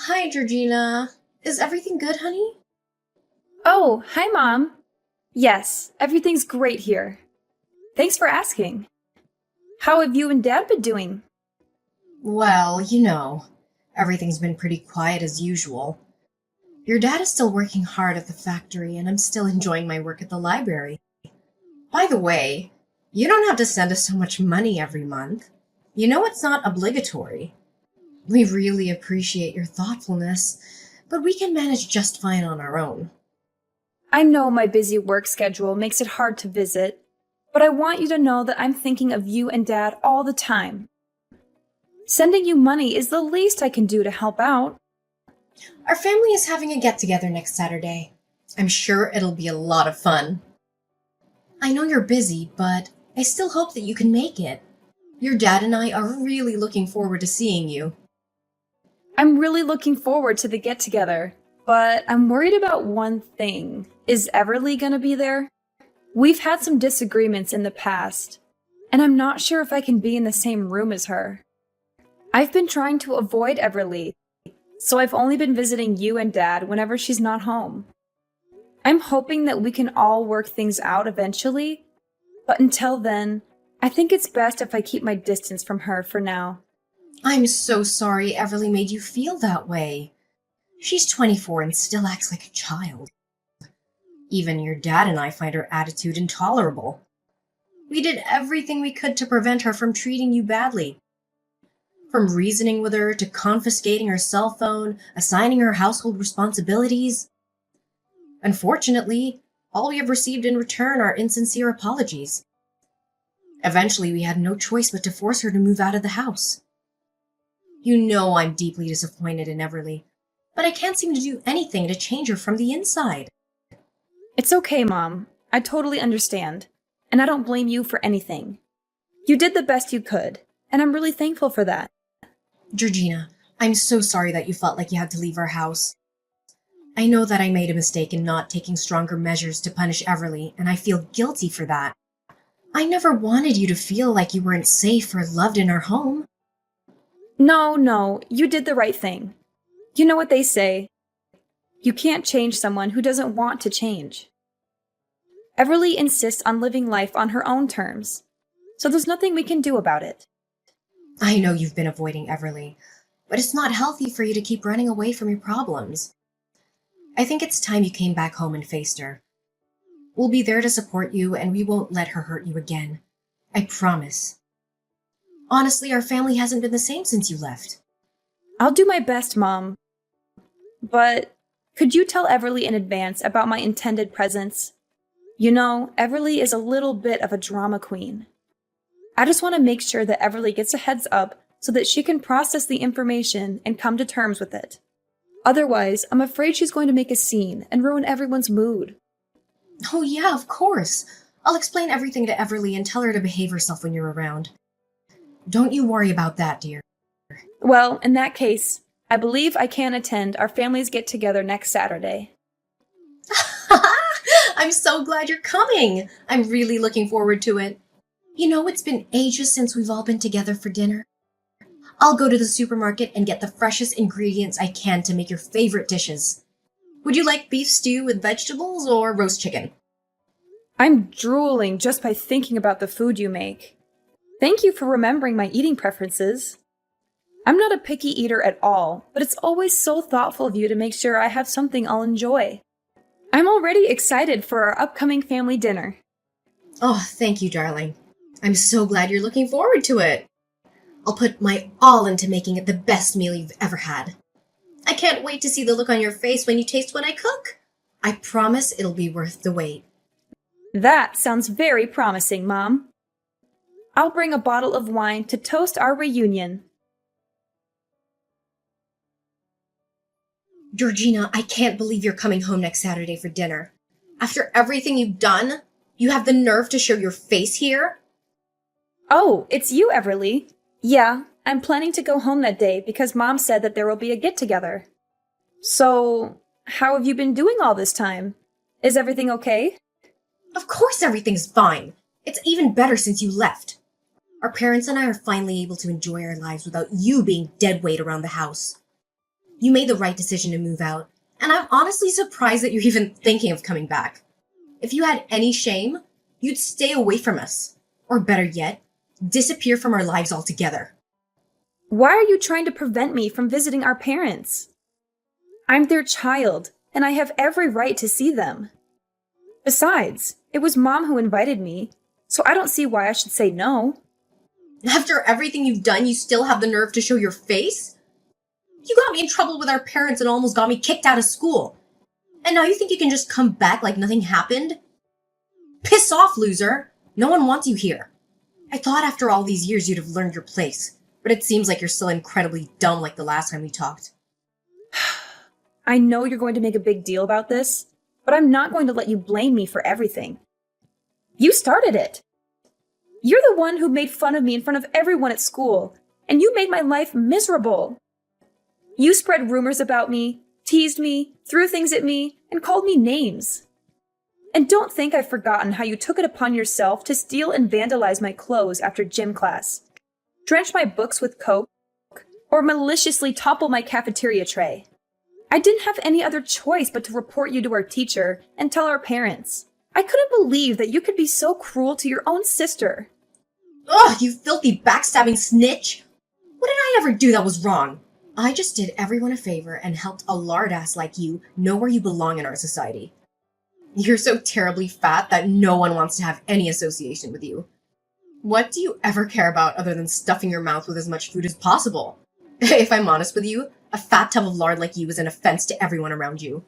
Hi, Georgina. Is everything good, honey? Oh, hi, Mom. Yes, everything's great here. Thanks for asking. How have you and Dad been doing? Well, everything's been pretty quiet as usual. Your dad is still working hard at the factory, and I'm still enjoying my work at the library. By the way, you don't have to send us so much money every month. You know it's not obligatory. We really appreciate your thoughtfulness, but we can manage just fine on our own. I know my busy work schedule makes it hard to visit, but I want you to know that I'm thinking of you and Dad all the time. Sending you money is the least I can do to help out. Our family is having a get together next Saturday. I'm sure it'll be a lot of fun. I know you're busy, but I still hope that you can make it. Your dad and I are really looking forward to seeing you. I'm really looking forward to the get together, but I'm worried about one thing. Is Everly gonna be there? We've had some disagreements in the past, and I'm not sure if I can be in the same room as her. I've been trying to avoid Everly, so I've only been visiting you and Dad whenever she's not home. I'm hoping that we can all work things out eventually, but until then, I think it's best if I keep my distance from her for now. I'm so sorry Everly made you feel that way. She's 24 and still acts like a child. Even your dad and I find her attitude intolerable. We did everything we could to prevent her from treating you badly. From reasoning with her to confiscating her cell phone, assigning her household responsibilities. Unfortunately, all we have received in return are insincere apologies. Eventually, we had no choice but to force her to move out of the house. You know I'm deeply disappointed in Everly, but I can't seem to do anything to change her from the inside. It's okay, Mom. I totally understand, and I don't blame you for anything. You did the best you could, and I'm really thankful for that. Georgina, I'm so sorry that you felt like you had to leave our house. I know that I made a mistake in not taking stronger measures to punish Everly, and I feel guilty for that. I never wanted you to feel like you weren't safe or loved in our home. No, you did the right thing. You know what they say. You can't change someone who doesn't want to change. Everly insists on living life on her own terms, so there's nothing we can do about it. I know you've been avoiding Everly, but it's not healthy for you to keep running away from your problems. I think it's time you came back home and faced her. We'll be there to support you, and we won't let her hurt you again. I promise. Honestly, our family hasn't been the same since you left. I'll do my best, Mom. But could you tell Everly in advance about my intended presence? You know, Everly is a little bit of a drama queen. I just want to make sure that Everly gets a heads up so that she can process the information and come to terms with it. Otherwise, I'm afraid she's going to make a scene and ruin everyone's mood. Oh yeah, of course. I'll explain everything to Everly and tell her to behave herself when you're around. Don't you worry about that, dear. Well, in that case, I believe I can attend our families get together next Saturday. I'm so glad you're coming. I'm really looking forward to it. You know, it's been ages since we've all been together for dinner. I'll go to the supermarket and get the freshest ingredients I can to make your favorite dishes. Would you like beef stew with vegetables or roast chicken? I'm drooling just by thinking about the food you make. Thank you for remembering my eating preferences. I'm not a picky eater at all, but it's always so thoughtful of you to make sure I have something I'll enjoy. I'm already excited for our upcoming family dinner. Oh, thank you, darling. I'm so glad you're looking forward to it. I'll put my all into making it the best meal you've ever had. I can't wait to see the look on your face when you taste what I cook. I promise it'll be worth the wait. That sounds very promising, Mom. I'll bring a bottle of wine to toast our reunion. Georgina, I can't believe you're coming home next Saturday for dinner. After everything you've done, you have the nerve to show your face here? Oh, it's you, Everly. Yeah, I'm planning to go home that day because Mom said that there will be a get-together. So, how have you been doing all this time? Is everything okay? Of course everything's fine. It's even better since you left. Our parents and I are finally able to enjoy our lives without you being dead weight around the house. You made the right decision to move out, and I'm honestly surprised that you're even thinking of coming back. If you had any shame, you'd stay away from us. Or better yet, disappear from our lives altogether. Why are you trying to prevent me from visiting our parents? I'm their child, and I have every right to see them. Besides, it was Mom who invited me, so I don't see why I should say no. After everything you've done, you still have the nerve to show your face? You got me in trouble with our parents and almost got me kicked out of school. And now you think you can just come back like nothing happened? Piss off, loser! No one wants you here. I thought after all these years you'd have learned your place, but it seems like you're still incredibly dumb like the last time we talked. I know you're going to make a big deal about this, but I'm not going to let you blame me for everything. You started it. You're the one who made fun of me in front of everyone at school, and you made my life miserable. You spread rumors about me, teased me, threw things at me, and called me names. And don't think I've forgotten how you took it upon yourself to steal and vandalize my clothes after gym class, drench my books with Coke, or maliciously topple my cafeteria tray. I didn't have any other choice but to report you to our teacher and tell our parents. I couldn't believe that you could be so cruel to your own sister. Ugh, you filthy backstabbing snitch! What did I ever do that was wrong? I just did everyone a favor and helped a lard ass like you know where you belong in our society. You're so terribly fat that no one wants to have any association with you. What do you ever care about other than stuffing your mouth with as much food as possible? If I'm honest with you, a fat tub of lard like you is an offense to everyone around you.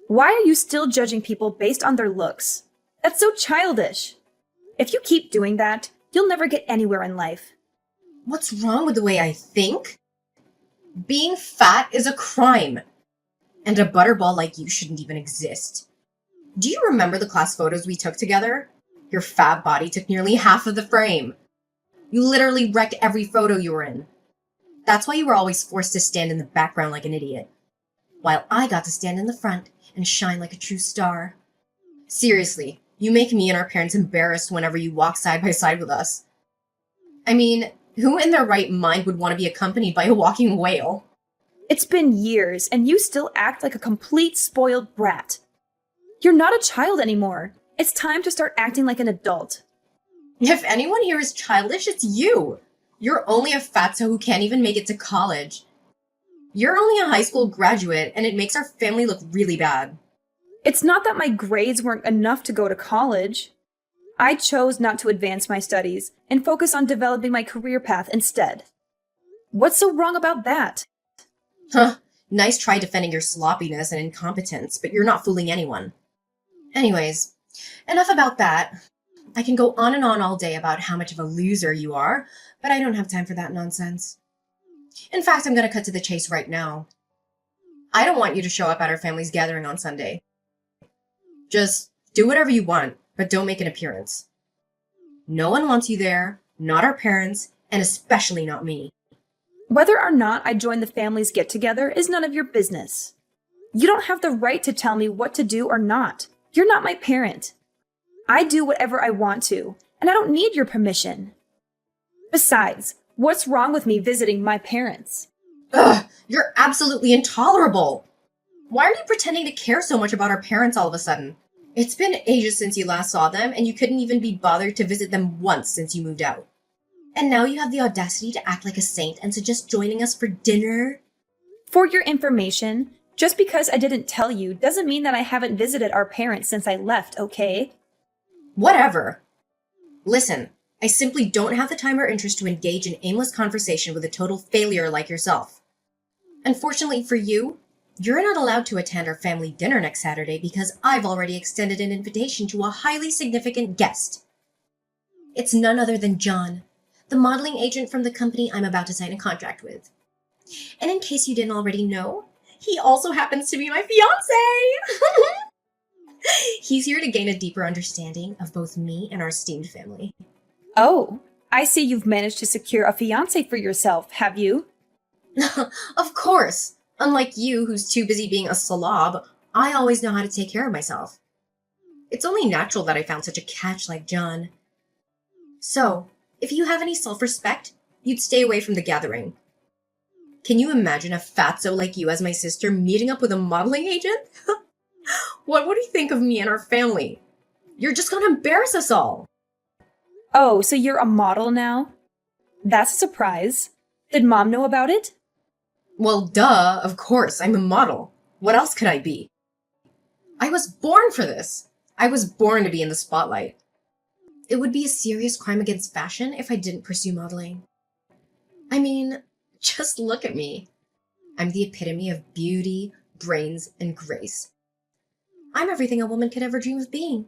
Why are you still judging people based on their looks? That's so childish. If you keep doing that, you'll never get anywhere in life. What's wrong with the way I think? Being fat is a crime. And a butterball like you shouldn't even exist. Do you remember the class photos we took together? Your fat body took nearly half of the frame. You literally wrecked every photo you were in. That's why you were always forced to stand in the background like an idiot, while I got to stand in the front and shine like a true star. Seriously, you make me and our parents embarrassed whenever you walk side by side with us. I mean, who in their right mind would want to be accompanied by a walking whale? It's been years, and you still act like a complete spoiled brat. You're not a child anymore. It's time to start acting like an adult. If anyone here is childish, it's you. You're only a fatso who can't even make it to college. You're only a high school graduate, and it makes our family look really bad. It's not that my grades weren't enough to go to college. I chose not to advance my studies and focus on developing my career path instead. What's so wrong about that? Huh, nice try defending your sloppiness and incompetence, but you're not fooling anyone. Anyways, enough about that. I can go on and on all day about how much of a loser you are, but I don't have time for that nonsense. In fact, I'm going to cut to the chase right now. I don't want you to show up at our family's gathering on Sunday. Just do whatever you want, but don't make an appearance. No one wants you there, not our parents, and especially not me. Whether or not I join the family's get-together is none of your business. You don't have the right to tell me what to do or not. You're not my parent. I do whatever I want to, and I don't need your permission. Besides, what's wrong with me visiting my parents? Ugh, you're absolutely intolerable. Why are you pretending to care so much about our parents all of a sudden? It's been ages since you last saw them, and you couldn't even be bothered to visit them once since you moved out. And now you have the audacity to act like a saint and suggest joining us for dinner? For your information, just because I didn't tell you doesn't mean that I haven't visited our parents since I left, okay? Whatever. Listen, I simply don't have the time or interest to engage in aimless conversation with a total failure like yourself. Unfortunately for you, you're not allowed to attend our family dinner next Saturday because I've already extended an invitation to a highly significant guest. It's none other than John, the modeling agent from the company I'm about to sign a contract with. And in case you didn't already know, he also happens to be my fiancé! He's here to gain a deeper understanding of both me and our esteemed family. Oh, I see you've managed to secure a fiancé for yourself, have you? Of course! Unlike you, who's too busy being a slob, I always know how to take care of myself. It's only natural that I found such a catch like John. So, if you have any self-respect, you'd stay away from the gathering. Can you imagine a fatso like you as my sister meeting up with a modeling agent? What would he think of me and our family? You're just gonna embarrass us all. Oh, so you're a model now? That's a surprise. Did Mom know about it? Well, duh, of course, I'm a model. What else could I be? I was born for this. I was born to be in the spotlight. It would be a serious crime against fashion if I didn't pursue modeling. I mean, just look at me. I'm the epitome of beauty, brains, and grace. I'm everything a woman could ever dream of being.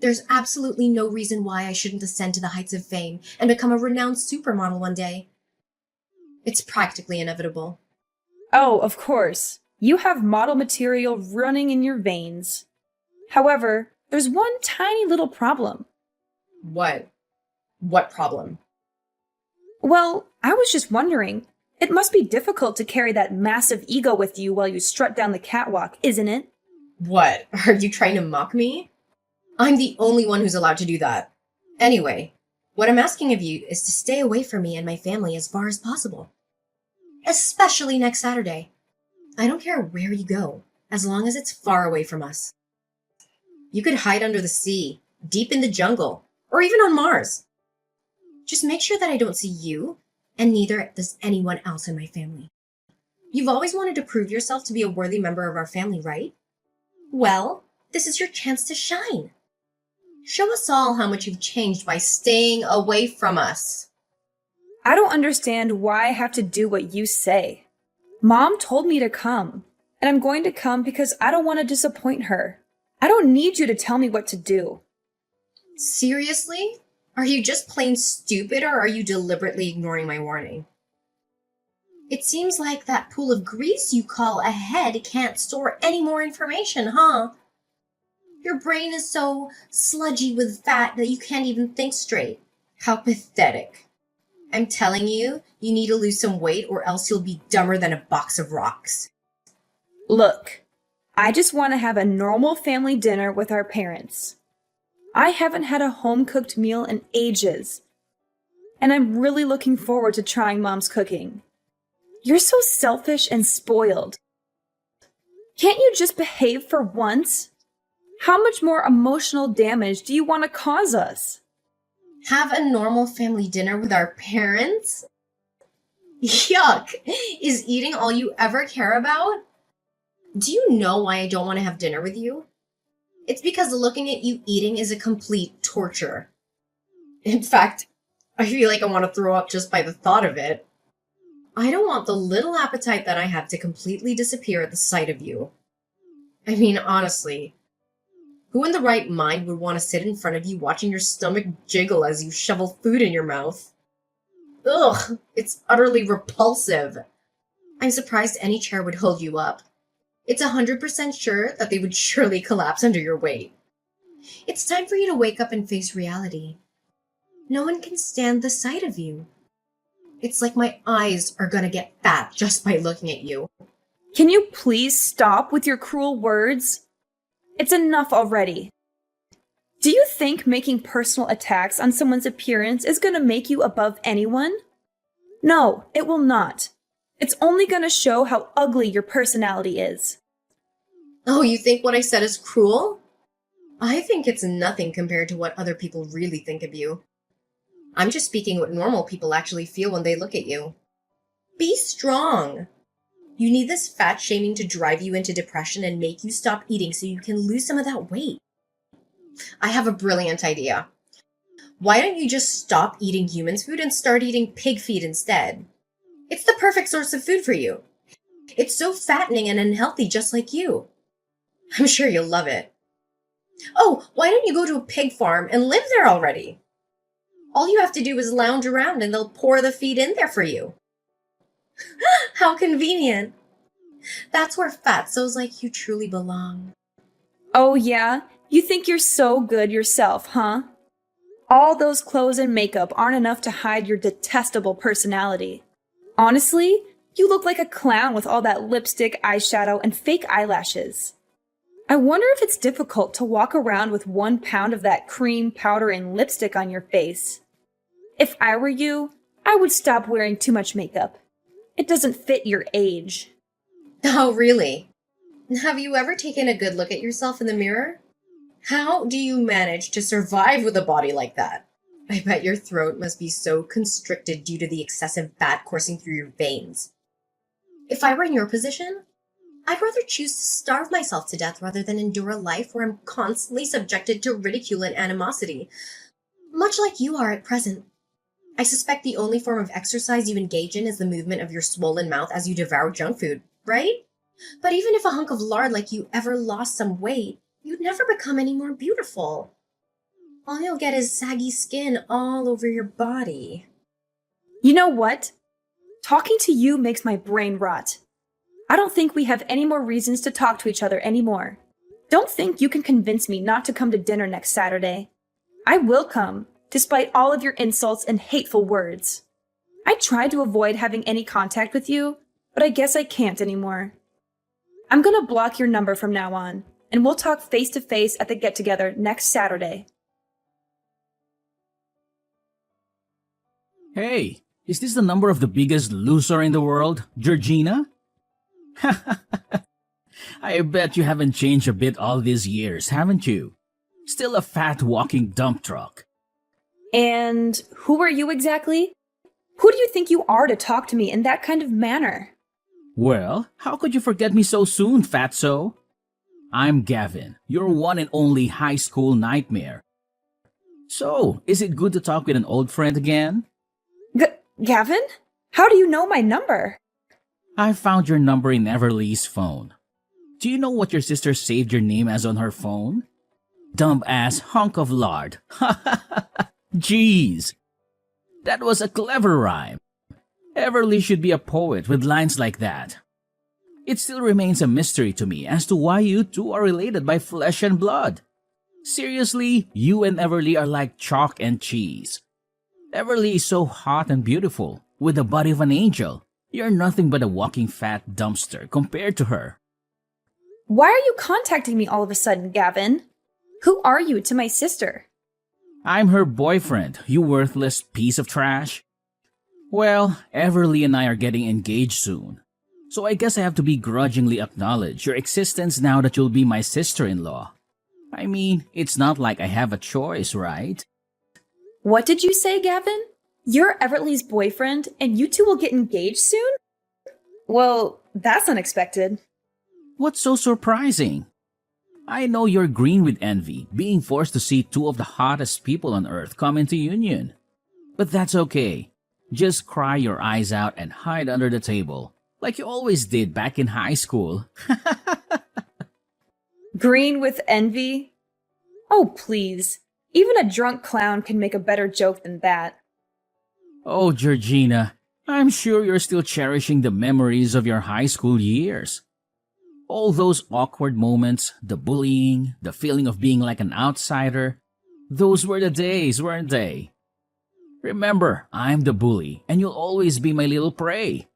There's absolutely no reason why I shouldn't ascend to the heights of fame and become a renowned supermodel one day. It's practically inevitable. Oh, of course. You have model material running in your veins. However, there's one tiny little problem. What? What problem? Well, I was just wondering. It must be difficult to carry that massive ego with you while you strut down the catwalk, isn't it? What? Are you trying to mock me? I'm the only one who's allowed to do that. Anyway, what I'm asking of you is to stay away from me and my family as far as possible. Especially next Saturday. I don't care where you go, as long as it's far away from us. You could hide under the sea, deep in the jungle, or even on Mars. Just make sure that I don't see you, and neither does anyone else in my family. You've always wanted to prove yourself to be a worthy member of our family, right? Well, this is your chance to shine. Show us all how much you've changed by staying away from us. I don't understand why I have to do what you say. Mom told me to come, and I'm going to come because I don't want to disappoint her. I don't need you to tell me what to do. Seriously? Are you just plain stupid, or are you deliberately ignoring my warning? It seems like that pool of grease you call a head can't store any more information, huh? Your brain is so sludgy with fat that you can't even think straight. How pathetic. I'm telling you, you need to lose some weight or else you'll be dumber than a box of rocks. Look, I just want to have a normal family dinner with our parents. I haven't had a home-cooked meal in ages, and I'm really looking forward to trying Mom's cooking. You're so selfish and spoiled. Can't you just behave for once? How much more emotional damage do you want to cause us? Have a normal family dinner with our parents? Yuck! Is eating all you ever care about? Do you know why I don't want to have dinner with you? It's because looking at you eating is a complete torture. In fact, I feel like I want to throw up just by the thought of it. I don't want the little appetite that I have to completely disappear at the sight of you. I mean, honestly, who in the right mind would want to sit in front of you watching your stomach jiggle as you shovel food in your mouth? Ugh, it's utterly repulsive. I'm surprised any chair would hold you up. It's 100% sure that they would surely collapse under your weight. It's time for you to wake up and face reality. No one can stand the sight of you. It's like my eyes are gonna get fat just by looking at you. Can you please stop with your cruel words? It's enough already. Do you think making personal attacks on someone's appearance is going to make you above anyone? No, it will not. It's only going to show how ugly your personality is. Oh, you think what I said is cruel? I think it's nothing compared to what other people really think of you. I'm just speaking what normal people actually feel when they look at you. Be strong. You need this fat shaming to drive you into depression and make you stop eating so you can lose some of that weight. I have a brilliant idea. Why don't you just stop eating humans' food and start eating pig feed instead? It's the perfect source of food for you. It's so fattening and unhealthy, just like you. I'm sure you'll love it. Oh, why don't you go to a pig farm and live there already? All you have to do is lounge around and they'll pour the feed in there for you. How convenient. That's where fatzos like you truly belong. Oh yeah? You think you're so good yourself, huh? All those clothes and makeup aren't enough to hide your detestable personality. Honestly, you look like a clown with all that lipstick, eyeshadow, and fake eyelashes. I wonder if it's difficult to walk around with 1 pound of that cream, powder, and lipstick on your face. If I were you, I would stop wearing too much makeup. It doesn't fit your age. Oh, really? Have you ever taken a good look at yourself in the mirror? How do you manage to survive with a body like that? I bet your throat must be so constricted due to the excessive fat coursing through your veins. If I were in your position, I'd rather choose to starve myself to death rather than endure a life where I'm constantly subjected to ridicule and animosity, much like you are at present. I suspect the only form of exercise you engage in is the movement of your swollen mouth as you devour junk food, right? But even if a hunk of lard like you ever lost some weight, you'd never become any more beautiful. All you'll get is saggy skin all over your body. You know what? Talking to you makes my brain rot. I don't think we have any more reasons to talk to each other anymore. Don't think you can convince me not to come to dinner next Saturday. I will come, despite all of your insults and hateful words. I tried to avoid having any contact with you, but I guess I can't anymore. I'm gonna block your number from now on, and we'll talk face to face at the get-together next Saturday. Hey, is this the number of the biggest loser in the world, Georgina? I bet you haven't changed a bit all these years, haven't you? Still a fat walking dump truck. And who are you exactly? Who do you think you are to talk to me in that kind of manner? Well, how could you forget me so soon, fatso? I'm Gavin, your one and only high school nightmare. So, is it good to talk with an old friend again? Gavin? How do you know my number? I found your number in Everly's phone. Do you know what your sister saved your name as on her phone? Dumb ass hunk of lard. Jeez. That was a clever rhyme. Everly should be a poet with lines like that. It still remains a mystery to me as to why you two are related by flesh and blood. Seriously, you and Everly are like chalk and cheese. Everly is so hot and beautiful, with the body of an angel. You're nothing but a walking fat dumpster compared to her. Why are you contacting me all of a sudden, Gavin? Who are you to my sister? I'm her boyfriend, you worthless piece of trash. Well, Everly and I are getting engaged soon. So I guess I have to begrudgingly acknowledge your existence now that you'll be my sister-in-law. I mean, it's not like I have a choice, right? What did you say, Gavin? You're Everly's boyfriend, and you two will get engaged soon? Well, that's unexpected. What's so surprising? I know you're green with envy, being forced to see two of the hottest people on earth come into union. But that's okay. Just cry your eyes out and hide under the table, like you always did back in high school. Green with envy? Oh, please. Even a drunk clown can make a better joke than that. Oh, Georgina, I'm sure you're still cherishing the memories of your high school years. All those awkward moments, the bullying, the feeling of being like an outsider, those were the days, weren't they? Remember, I'm the bully, and you'll always be my little prey.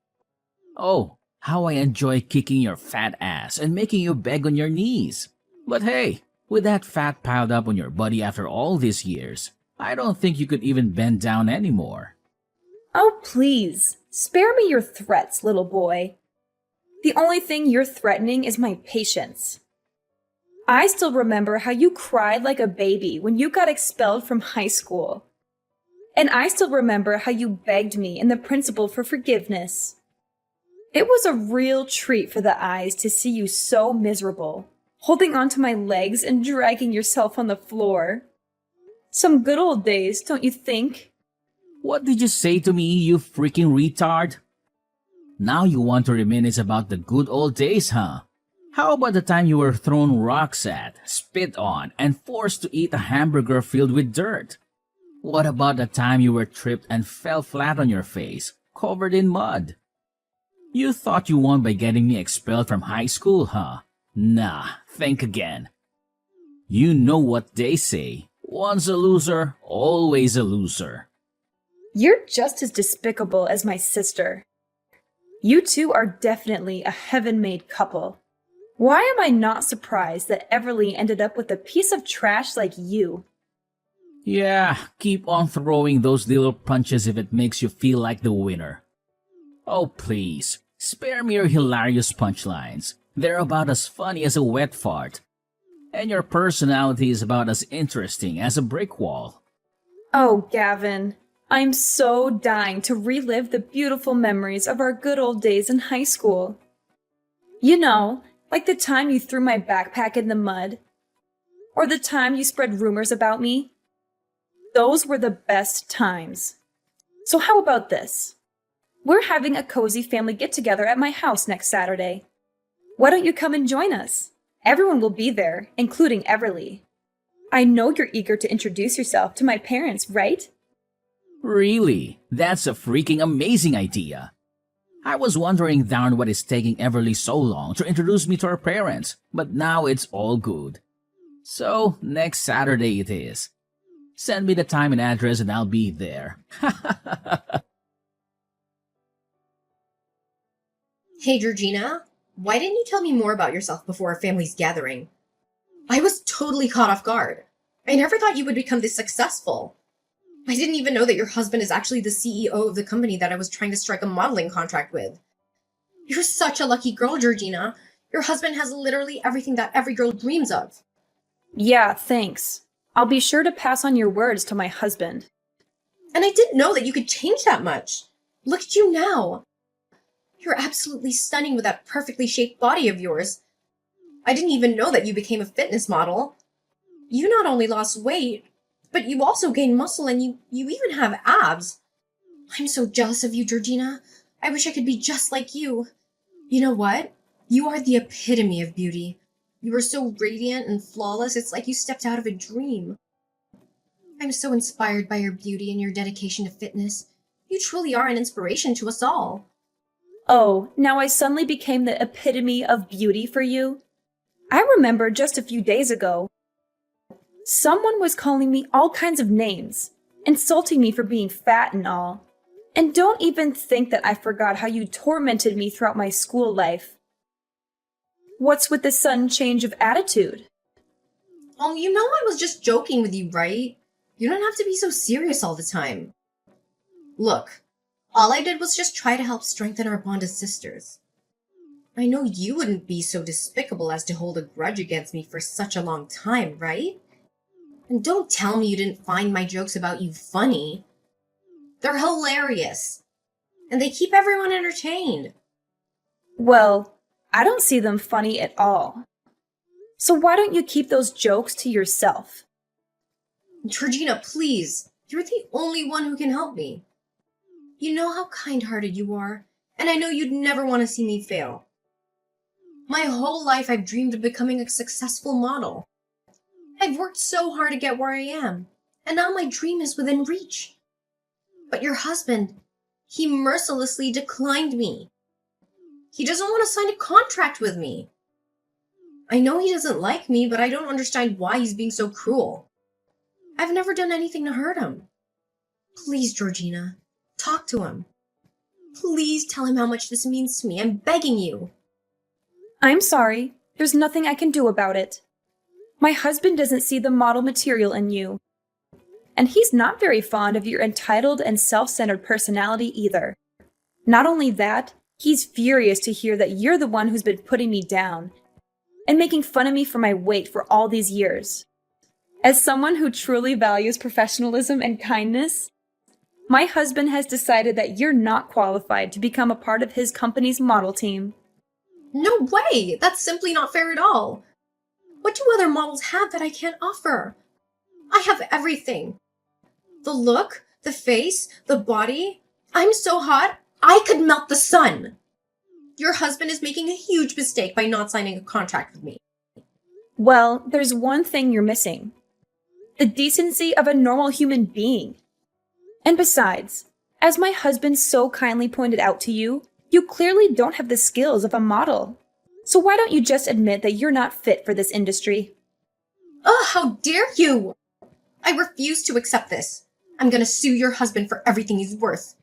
Oh, how I enjoy kicking your fat ass and making you beg on your knees. But hey, with that fat piled up on your body after all these years, I don't think you could even bend down anymore. Oh, please. Spare me your threats, little boy. The only thing you're threatening is my patience. I still remember how you cried like a baby when you got expelled from high school. And I still remember how you begged me and the principal for forgiveness. It was a real treat for the eyes to see you so miserable, holding onto my legs and dragging yourself on the floor. Some good old days, don't you think? What did you say to me, you freaking retard? Now you want to reminisce about the good old days, huh? How about the time you were thrown rocks at, spit on, and forced to eat a hamburger filled with dirt? What about the time you were tripped and fell flat on your face, covered in mud? You thought you won by getting me expelled from high school, huh? Nah, think again. You know what they say. Once a loser, always a loser. You're just as despicable as my sister. You two are definitely a heaven-made couple. Why am I not surprised that Everly ended up with a piece of trash like you? Yeah, keep on throwing those little punches if it makes you feel like the winner. Oh, please. Spare me your hilarious punchlines. They're about as funny as a wet fart. And your personality is about as interesting as a brick wall. Oh, Gavin, I'm so dying to relive the beautiful memories of our good old days in high school. You know, like the time you threw my backpack in the mud, or the time you spread rumors about me. Those were the best times. So how about this? We're having a cozy family get-together at my house next Saturday. Why don't you come and join us? Everyone will be there, including Everly. I know you're eager to introduce yourself to my parents, right? Really? That's a freaking amazing idea. I was wondering darn what is taking Everly so long to introduce me to her parents, but now it's all good. So, next Saturday it is. Send me the time and address and I'll be there. Hey, Georgina, why didn't you tell me more about yourself before our family's gathering? I was totally caught off guard. I never thought you would become this successful. I didn't even know that your husband is actually the CEO of the company that I was trying to strike a modeling contract with. You're such a lucky girl, Georgina. Your husband has literally everything that every girl dreams of. Yeah, thanks. I'll be sure to pass on your words to my husband. And I didn't know that you could change that much. Look at you now. You're absolutely stunning with that perfectly shaped body of yours. I didn't even know that you became a fitness model. You not only lost weight, but you also gained muscle and you even have abs. I'm so jealous of you, Georgina. I wish I could be just like you. You know what? You are the epitome of beauty. You are so radiant and flawless, it's like you stepped out of a dream. I'm so inspired by your beauty and your dedication to fitness. You truly are an inspiration to us all. Oh, now I suddenly became the epitome of beauty for you? I remember just a few days ago, someone was calling me all kinds of names, insulting me for being fat and all. And don't even think that I forgot how you tormented me throughout my school life. What's with the sudden change of attitude? Oh, you know I was just joking with you, right? You don't have to be so serious all the time. Look, all I did was just try to help strengthen our bond as sisters. I know you wouldn't be so despicable as to hold a grudge against me for such a long time, right? And don't tell me you didn't find my jokes about you funny. They're hilarious. And they keep everyone entertained. Well, I don't see them funny at all. So why don't you keep those jokes to yourself? Georgina, please. You're the only one who can help me. You know how kind-hearted you are, and I know you'd never want to see me fail. My whole life I've dreamed of becoming a successful model. I've worked so hard to get where I am, and now my dream is within reach. But your husband, he mercilessly declined me. He doesn't want to sign a contract with me. I know he doesn't like me, but I don't understand why he's being so cruel. I've never done anything to hurt him. Please, Georgina, talk to him. Please tell him how much this means to me. I'm begging you. I'm sorry. There's nothing I can do about it. My husband doesn't see the model material in you. And he's not very fond of your entitled and self-centered personality either. Not only that, he's furious to hear that you're the one who's been putting me down and making fun of me for my weight for all these years. As someone who truly values professionalism and kindness, my husband has decided that you're not qualified to become a part of his company's model team. No way! That's simply not fair at all. What do other models have that I can't offer? I have everything. The look, the face, the body. I'm so hot, I could melt the sun. Your husband is making a huge mistake by not signing a contract with me. Well, there's one thing you're missing. The decency of a normal human being. And besides, as my husband so kindly pointed out to you, you clearly don't have the skills of a model. So why don't you just admit that you're not fit for this industry? Ugh, how dare you! I refuse to accept this. I'm gonna sue your husband for everything he's worth.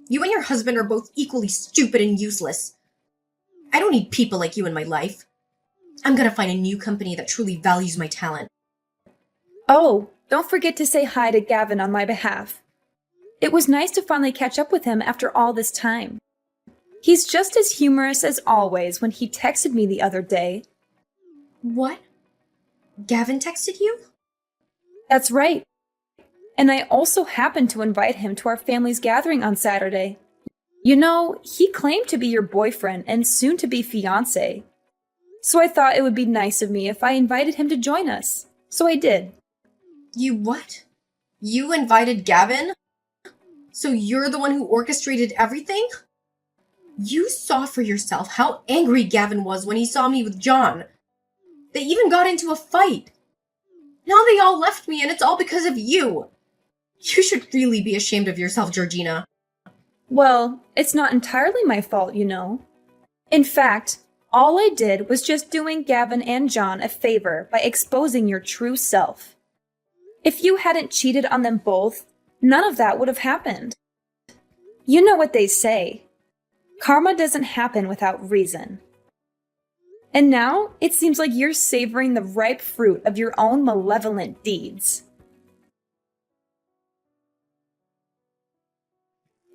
You and your husband are both equally stupid and useless. I don't need people like you in my life. I'm gonna find a new company that truly values my talent. Oh, don't forget to say hi to Gavin on my behalf. It was nice to finally catch up with him after all this time. He's just as humorous as always when he texted me the other day. What? Gavin texted you? That's right. And I also happened to invite him to our family's gathering on Saturday. You know, he claimed to be your boyfriend and soon to be fiancé. So I thought it would be nice of me if I invited him to join us. So I did. You what? You invited Gavin? So you're the one who orchestrated everything? You saw for yourself how angry Gavin was when he saw me with John. They even got into a fight. Now they all left me and it's all because of you. You should really be ashamed of yourself, Georgina. Well, it's not entirely my fault, you know. In fact, all I did was just doing Gavin and John a favor by exposing your true self. If you hadn't cheated on them both, none of that would have happened. You know what they say. Karma doesn't happen without reason. And now, it seems like you're savoring the ripe fruit of your own malevolent deeds.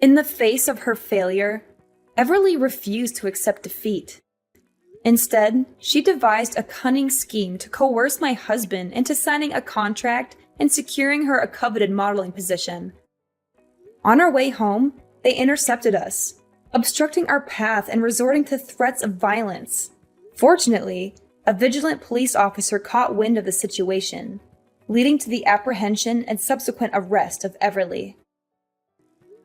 In the face of her failure, Everly refused to accept defeat. Instead, she devised a cunning scheme to coerce my husband into signing a contract and securing her a coveted modeling position. On our way home, they intercepted us, obstructing our path and resorting to threats of violence. Fortunately, a vigilant police officer caught wind of the situation, leading to the apprehension and subsequent arrest of Everly.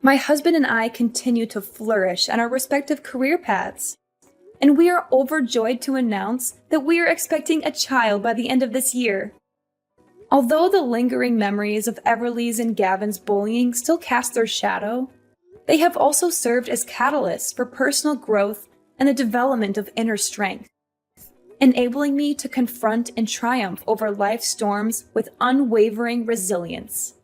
My husband and I continue to flourish on our respective career paths, and we are overjoyed to announce that we are expecting a child by the end of this year. Although the lingering memories of Everly's and Gavin's bullying still cast their shadow, they have also served as catalysts for personal growth and the development of inner strength, enabling me to confront and triumph over life's storms with unwavering resilience.